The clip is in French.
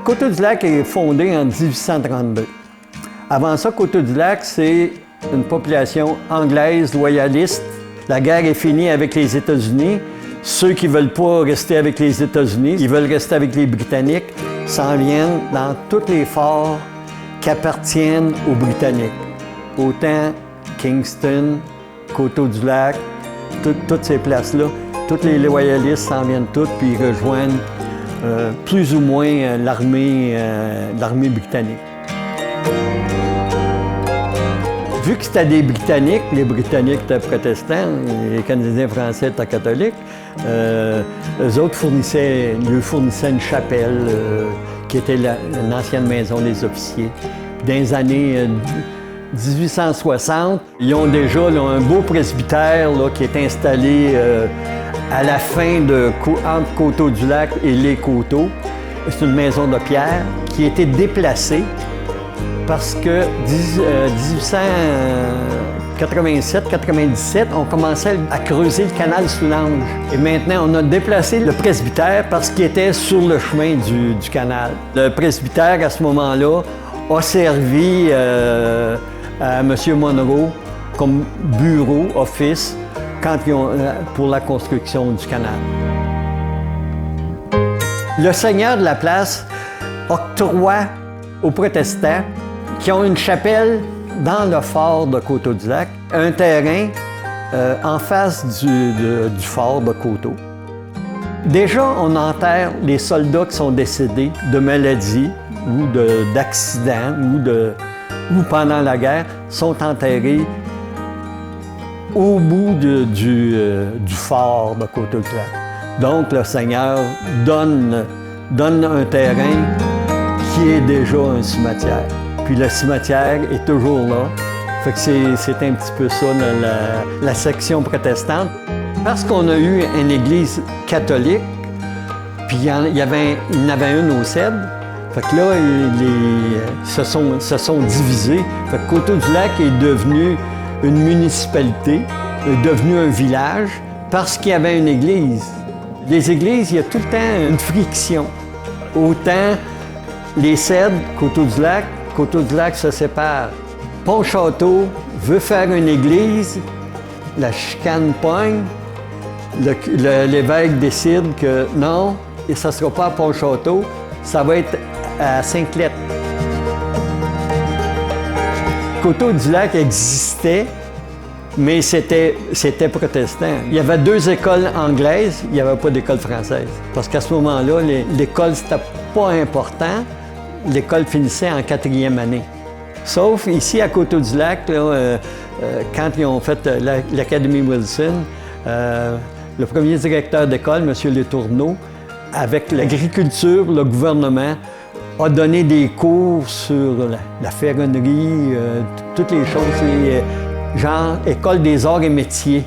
Coteau-du-Lac est fondé en 1832. Avant ça, Coteau-du-Lac, c'est une population anglaise, loyaliste. La guerre est finie avec les États-Unis. Ceux qui ne veulent pas rester avec les États-Unis, ils veulent rester avec les Britanniques, s'en viennent dans tous les forts qui appartiennent aux Britanniques. Autant Kingston, Coteau-du-Lac, toutes ces places-là. Tous les loyalistes s'en viennent toutes, puis ils rejoignent plus ou moins l'armée britannique. Vu que c'était des Britanniques, les Britanniques étaient protestants, les Canadiens français étaient catholiques, eux autres lui fournissaient une chapelle qui était l'ancienne maison des officiers. Dans les années 1860, ils ont déjà là, un beau presbytère là, qui est installé à la fin entre Coteau-du-Lac et les Coteaux. C'est une maison de pierre qui a été déplacée parce que 1887-97, on commençait à creuser le canal Soulanges. Et maintenant, on a déplacé le presbytère parce qu'il était sur le chemin du canal. Le presbytère, à ce moment-là, a servi à M. Monroe comme bureau, office, pour la construction du canal. Le seigneur de la place octroie aux protestants qui ont une chapelle dans le fort de Coteau-du-Lac, un terrain en face du fort de Coteau. Déjà, on enterre les soldats qui sont décédés de maladies ou d'accidents ou pendant la guerre, sont enterrés au bout du fort de Coteau-du-Lac. Donc, le Seigneur donne un terrain qui est déjà un cimetière. Puis le cimetière est toujours là. Fait que c'est un petit peu ça la section protestante. Parce qu'on a eu une église catholique, puis il y en avait une au Cèdre, fait que là, ils se sont divisés. Fait que Coteau-du-Lac est devenu une municipalité, est devenu un village, parce qu'il y avait une église. Les églises, il y a tout le temps une friction. Autant les Cèdres, Coteau-du-Lac se sépare. Pont-Château veut faire une église, la chicane pogne, l'évêque décide que non, et ça ne sera pas à Pont-Château, ça va être à Sainte-Lette. Coteau-du-Lac existait, mais c'était protestant. Il y avait 2 écoles anglaises, il n'y avait pas d'école française. Parce qu'à ce moment-là, l'école, c'était pas important. L'école finissait en 4e année. Sauf ici, à Coteau-du-Lac, quand ils ont fait l'Académie Wilson, le premier directeur d'école, M. Letourneau, avec l'agriculture, le gouvernement, a donné des cours sur la ferronnerie, toutes les choses, genre école des arts et métiers.